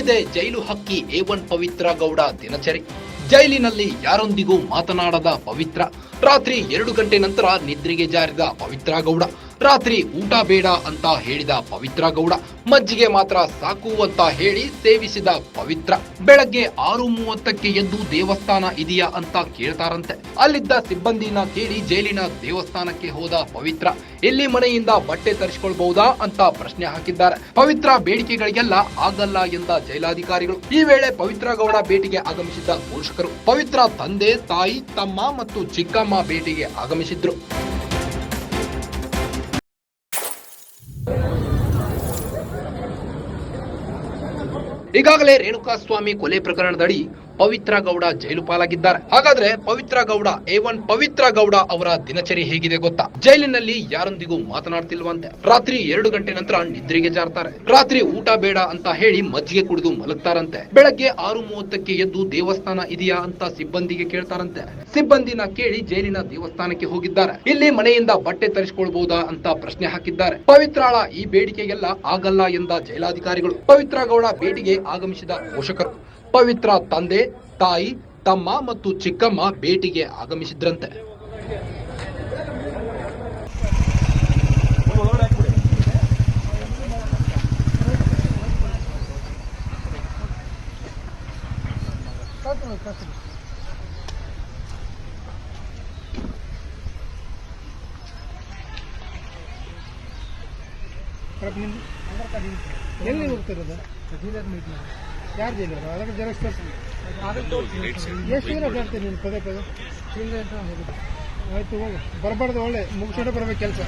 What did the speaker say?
ಹೇಗಿದೆ ಜೈಲು ಹಕ್ಕಿ A1 ಪವಿತ್ರ ಗೌಡ ದಿನಚರಿ. ಜೈಲಿನಲ್ಲಿ ಯಾರೊಂದಿಗೂ ಮಾತನಾಡದ ಪವಿತ್ರ. ರಾತ್ರಿ 2 ಗಂಟೆ ನಂತರ ನಿದ್ರೆಗೆ ಜಾರಿದ ಪವಿತ್ರ ಗೌಡ. ರಾತ್ರಿ ಊಟ ಬೇಡ ಅಂತ ಹೇಳಿದ ಪವಿತ್ರ ಗೌಡ. ಮಜ್ಜಿಗೆ ಮಾತ್ರ ಸಾಕು ಅಂತ ಹೇಳಿ ಸೇವಿಸಿದ ಪವಿತ್ರ. ಬೆಳಗ್ಗೆ 6:30ಕ್ಕೆ ಎದ್ದು ದೇವಸ್ಥಾನ ಇದೆಯಾ ಅಂತ ಕೇಳ್ತಾರಂತೆ. ಅಲ್ಲಿದ್ದ ಸಿಬ್ಬಂದಿನ ಕೇಳಿ ಜೈಲಿನ ದೇವಸ್ಥಾನಕ್ಕೆ ಹೋದ ಪವಿತ್ರ. ಇಲ್ಲಿ ಮನೆಯಿಂದ ಬಟ್ಟೆ ತರಿಸಿಕೊಳ್ಬಹುದಾ ಅಂತ ಪ್ರಶ್ನೆ ಹಾಕಿದ್ದಾರೆ. ಪವಿತ್ರ ಬೇಡಿಕೆಗಳಿಗೆಲ್ಲ ಆಗಲ್ಲ ಎಂದ ಜೈಲಾಧಿಕಾರಿಗಳು. ಈ ವೇಳೆ ಪವಿತ್ರ ಗೌಡ ಭೇಟಿಗೆ ಆಗಮಿಸಿದ್ದ ಪೋಷಕರು. ಪವಿತ್ರ ತಂದೆ, ತಾಯಿ, ತಮ್ಮ ಮತ್ತು ಚಿಕ್ಕಮ್ಮ ಭೇಟಿಗೆ ಆಗಮಿಸಿದ್ರು. ಈಗಾಗಲೇ ರೇಣುಕಾಸ್ವಾಮಿ ಕೊಲೆ ಪ್ರಕರಣದಡಿ ಪವಿತ್ರ ಗೌಡ ಜೈಲು ಪಾಲಾಗಿದ್ದಾರೆ. ಹಾಗಾದ್ರೆ ಪವಿತ್ರ ಗೌಡ A1 ಪವಿತ್ರ ಗೌಡ ಅವರ ದಿನಚರಿ ಹೇಗಿದೆ ಗೊತ್ತಾ? ಜೈಲಿನಲ್ಲಿ ಯಾರೊಂದಿಗೂ ಮಾತನಾಡ್ತಿಲ್ವಂತೆ. ರಾತ್ರಿ 2 ಗಂಟೆ ನಂತರ ನಿದ್ರೆಗೆ ಜಾರ್ತಾರೆ. ರಾತ್ರಿ ಊಟ ಬೇಡ ಅಂತ ಹೇಳಿ ಮಜ್ಜಿಗೆ ಕುಡಿದು ಮಲಗ್ತಾರಂತೆ. ಬೆಳಗ್ಗೆ 6:30ಕ್ಕೆ ಎದ್ದು ದೇವಸ್ಥಾನ ಇದೆಯಾ ಅಂತ ಸಿಬ್ಬಂದಿಗೆ ಕೇಳ್ತಾರಂತೆ. ಸಿಬ್ಬಂದಿನ ಕೇಳಿ ಜೈಲಿನ ದೇವಸ್ಥಾನಕ್ಕೆ ಹೋಗಿದ್ದಾರೆ. ಇಲ್ಲಿ ಮನೆಯಿಂದ ಬಟ್ಟೆ ತರಿಸಿಕೊಳ್ಬಹುದಾ ಅಂತ ಪ್ರಶ್ನೆ ಹಾಕಿದ್ದಾರೆ. ಪವಿತ್ರಾಳ ಈ ಬೇಡಿಕೆಗೆಲ್ಲ ಆಗಲ್ಲ ಎಂದ ಜೈಲಾಧಿಕಾರಿಗಳು. ಪವಿತ್ರ ಗೌಡ ಭೇಟಿಗೆ ಆಗಮಿಸಿದ ಪೋಷಕರು. ಪವಿತ್ರ ತಂದೆ, ತಾಯಿ, ತಮ್ಮ ಮತ್ತು ಚಿಕ್ಕಮ್ಮ ಭೇಟಿಗೆ ಆಗಮಿಸಿದ್ರಂತೆ. ಎಲ್ಲಿ ಹೋಗ್ತಿರೋದು? ಯಾರು ಜೈಲವರು? ಅದಕ್ಕೆ ಜೆರಾಕ್ಸ್ ಎಷ್ಟು ದಿನ ಜಾಡ್ತೀನಿ ನೀನು ಪದೇ ಪದೇ? ಆಯ್ತು ಹೋಗು, ಬರಬಾರ್ದು, ಒಳ್ಳೆ ಮುಗಿಸ್ಕೊಂಡೆ ಬರ್ಬೇಕು ಕೆಲಸ.